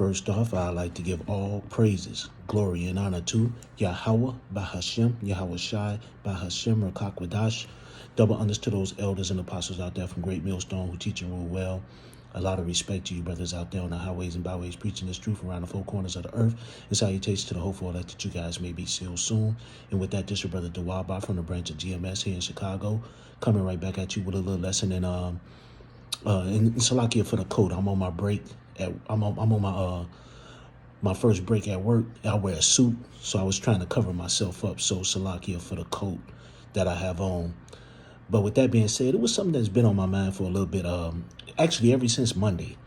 First off, I'd like to give all praises, glory, and honor to Yahweh, Bahashem, Yahweh Shai, Bahashem, Rakakwadash. Double honors to those elders and apostles out there from Great Millstone who teach and rule well. A lot of respect to you brothers out there on the highways and byways preaching this truth around the four corners of the earth. And salutations to the hopeful elect that you guys may be sealed soon. And with that, this is your brother Dawaba from the branch of GMS here in Chicago, coming right back at you with a little lesson in Salakia for the code. I'm on my break. I'm on my first break at work. I wear a suit, so I was trying to cover myself up. So Salakia for the coat that I have on. But with that being said, it was something that's been on my mind for a little bit. Actually, ever since this Monday,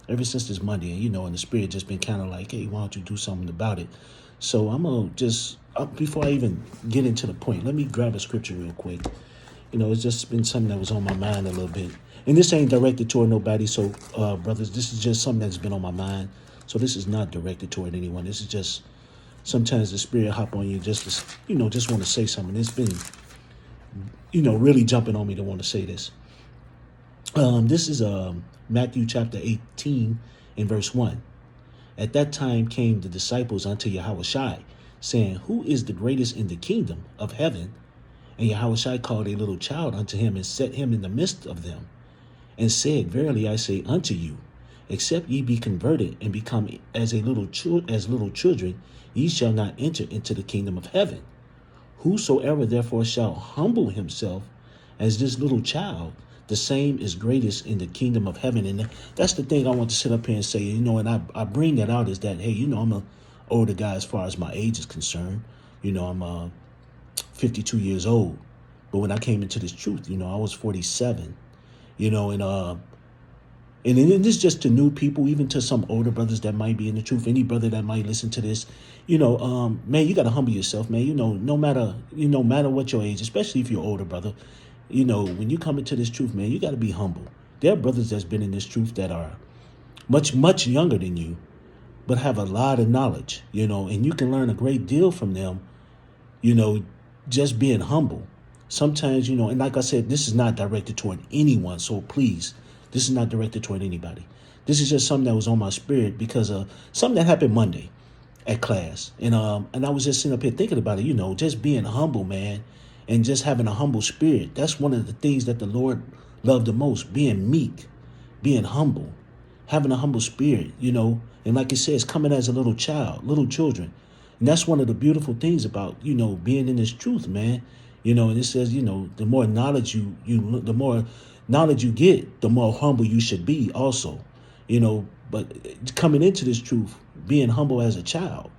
and and the spirit just been kind of like, hey, why don't you do something about it? So I'm gonna just before I even get into the point, let me grab a scripture real quick. It's just been something that was on my mind a little bit. And this ain't directed toward nobody. So, brothers, this is just something that's been on my mind. So this is not directed toward anyone. This is just sometimes the spirit hop on you just to, just want to say something. It's been, really jumping on me to want to say this. This is Matthew chapter 18 and verse 1. At that time came the disciples unto Yahushua, saying, who is the greatest in the kingdom of heaven? And Yahushua called a little child unto him and set him in the midst of them, and said, verily I say unto you, except ye be converted and become as little children, ye shall not enter into the kingdom of heaven. Whosoever therefore shall humble himself as this little child, the same is greatest in the kingdom of heaven. And that's the thing I want to sit up here and say, and I bring that out is that, hey, I'm an older guy as far as my age is concerned. I'm 52 years old. But when I came into this truth, I was 47. And this is just to new people, even to some older brothers that might be in the truth. Any brother that might listen to this, man, you got to humble yourself, man. No matter what your age, especially if you're older, brother, when you come into this truth, man, you got to be humble. There are brothers that's been in this truth that are much, much younger than you, but have a lot of knowledge, and you can learn a great deal from them, just being humble. Sometimes, and like I said, this is not directed toward anyone. So please, this is not directed toward anybody. This is just something that was on my spirit because of something that happened Monday at class. And I was just sitting up here thinking about it, just being humble, man, and just having a humble spirit. That's one of the things that the Lord loved the most, being meek, being humble, having a humble spirit, and like it says, coming as a little children. And that's one of the beautiful things about, being in this truth, man. And it says, the more knowledge the more knowledge you get, the more humble you should be also, but coming into this truth, being humble as a child,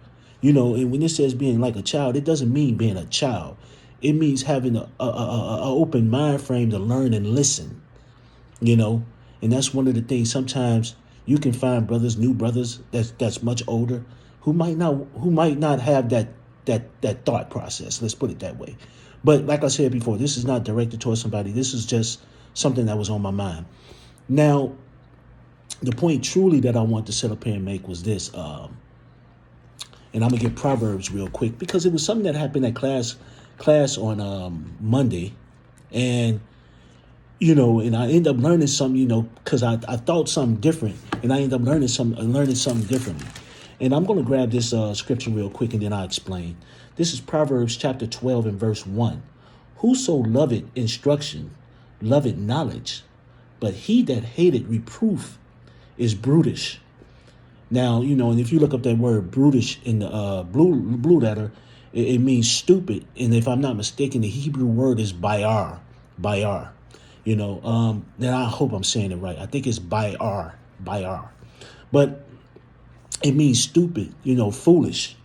and when it says being like a child, it doesn't mean being a child. It means having a open mind frame to learn and listen, and that's one of the things. Sometimes you can find new brothers that's much older who might not have that thought process. Let's put it that way. But like I said before, this is not directed towards somebody. This is just something that was on my mind. Now, the point truly that I want to sit up here and make was this. And I'm going to get Proverbs real quick because it was something that happened at class on Monday. And, and I ended up learning something, because I thought something different. And I ended up learning something differently. And I'm going to grab this scripture real quick and then I'll explain. This is Proverbs chapter 12 and verse 1. Whoso loveth instruction, loveth knowledge, but he that hateth reproof is brutish. Now, and if you look up that word brutish in the blue letter, it means stupid. And if I'm not mistaken, the Hebrew word is bayar. Then I hope I'm saying it right. I think it's bayar. But it means stupid, foolish.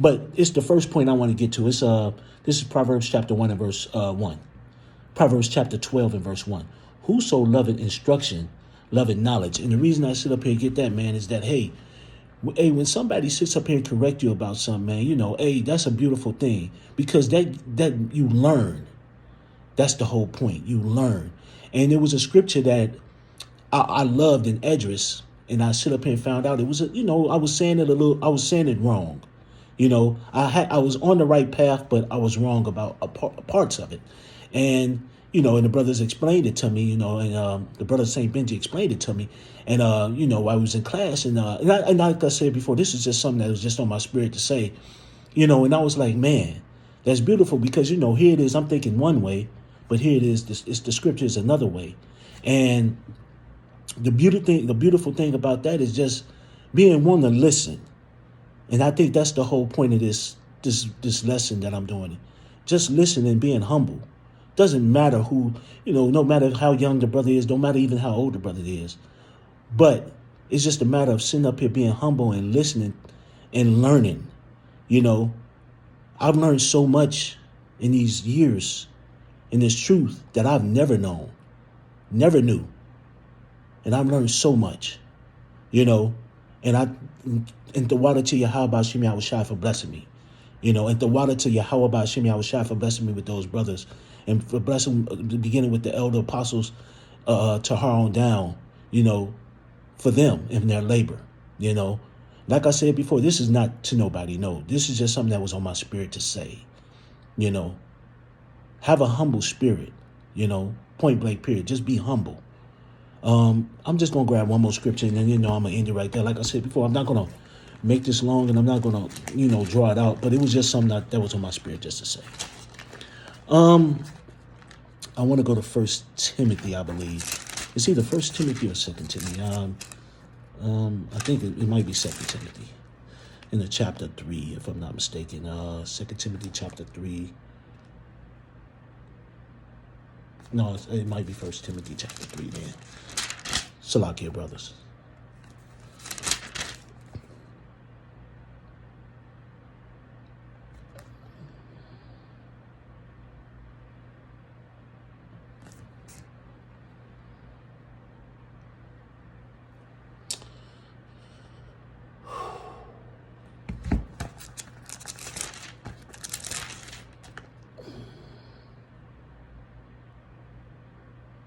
But it's the first point I want to get to. It's this is Proverbs chapter 1 and verse 1. Proverbs chapter 12 and verse 1. Whoso loveth instruction, loveth knowledge. And the reason I sit up here and get that, man, is that, hey, when somebody sits up here and correct you about something, man, hey, that's a beautiful thing because that you learn. That's the whole point. You learn. And there was a scripture that I loved in Esdras, and I sit up here and found out it was, I was saying it wrong. I was on the right path, but I was wrong about parts of it. And, and the brothers explained it to me, and the brother St. Benji explained it to me. And, I was in class, and like I said before, this is just something that was just on my spirit to say, and I was like, man, that's beautiful because, here it is, I'm thinking one way, but here it is, it's the scripture is another way. And the beautiful thing about that is just being one to listen. And I think that's the whole point of this lesson that I'm doing. Just listen and being humble. Doesn't matter who, no matter how young the brother is, don't matter even how old the brother is. But it's just a matter of sitting up here being humble and listening and learning. I've learned so much in these years in this truth that I've never known, never knew. And I've learned so much, and the water to Yahweh Shem Yahushai for blessing me, and the water to Yahweh Shem Yahushai for blessing me with those brothers, and for blessing, beginning with the elder apostles to her on down, for them in their labor, Like I said before, this is not to nobody, no. This is just something that was on my spirit to say, Have a humble spirit, point blank period. Just be humble. I'm just going to grab one more scripture and then, I'm going to end it right there. Like I said before, I'm not going to make this long and I'm not going to, draw it out. But it was just something that was on my spirit just to say. I want to go to 1 Timothy, I believe. It's either 1 Timothy or 2 Timothy. I think it might be 2 Timothy in the chapter 3, if I'm not mistaken. 2 Timothy chapter 3. No, it might be 1 Timothy chapter 3, man. Salakia, brothers.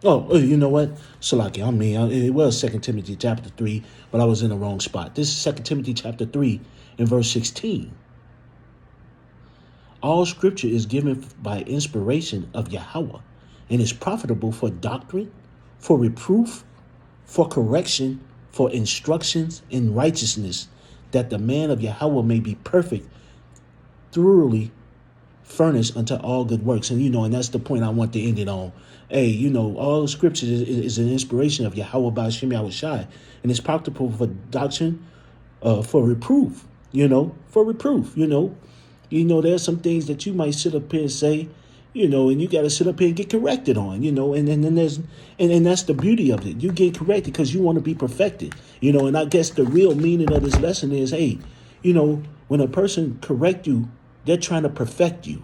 Oh, you know what? Salaki, it was 2 Timothy chapter 3, but I was in the wrong spot. This is 2 Timothy chapter 3 and verse 16. All scripture is given by inspiration of Yahweh and is profitable for doctrine, for reproof, for correction, for instructions in righteousness, that the man of Yahweh may be perfect, thoroughly furnished unto all good works. And, and that's the point I want to end it on. Hey, all the scripture is an inspiration of Yahweh by Shem Yahushai, and it's practical for doctrine, for reproof, for reproof, there's some things that you might sit up here and say, and you got to sit up here and get corrected on, and then there's, and that's the beauty of it. You get corrected because you want to be perfected, and I guess the real meaning of this lesson is, hey, when a person correct you, they're trying to perfect you.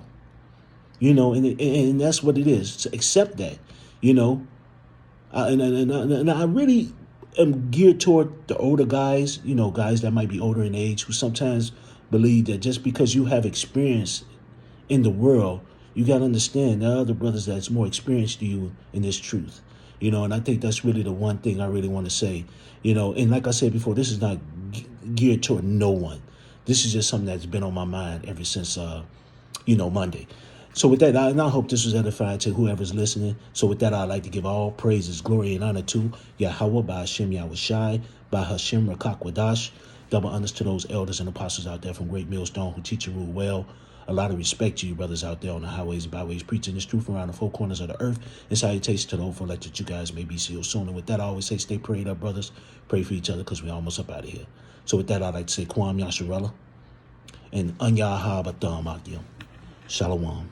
And that's what it is. To accept that, and I really am geared toward the older guys, guys that might be older in age, who sometimes believe that just because you have experience in the world, you got to understand there are other brothers that's more experienced to you in this truth, and I think that's really the one thing I really want to say, and like I said before, this is not geared toward no one. This is just something that's been on my mind ever since, Monday. So with that, I hope this was edifying to whoever's listening. So with that, I'd like to give all praises, glory, and honor to Yahweh by Hashem Yahushai, by Hashem Rakak Wadash. Double honors to those elders and apostles out there from Great Millstone who teach and rule well. A lot of respect to you brothers out there on the highways and byways, preaching this truth around the four corners of the earth. And salutations to the hopeful that you guys may be sealed soon. And with that, I always say, stay prayed up, brothers. Pray for each other because we're almost up out of here. So with that, I'd like to say, Kwam Yasharella and Anya Habatam Akim. Shalom.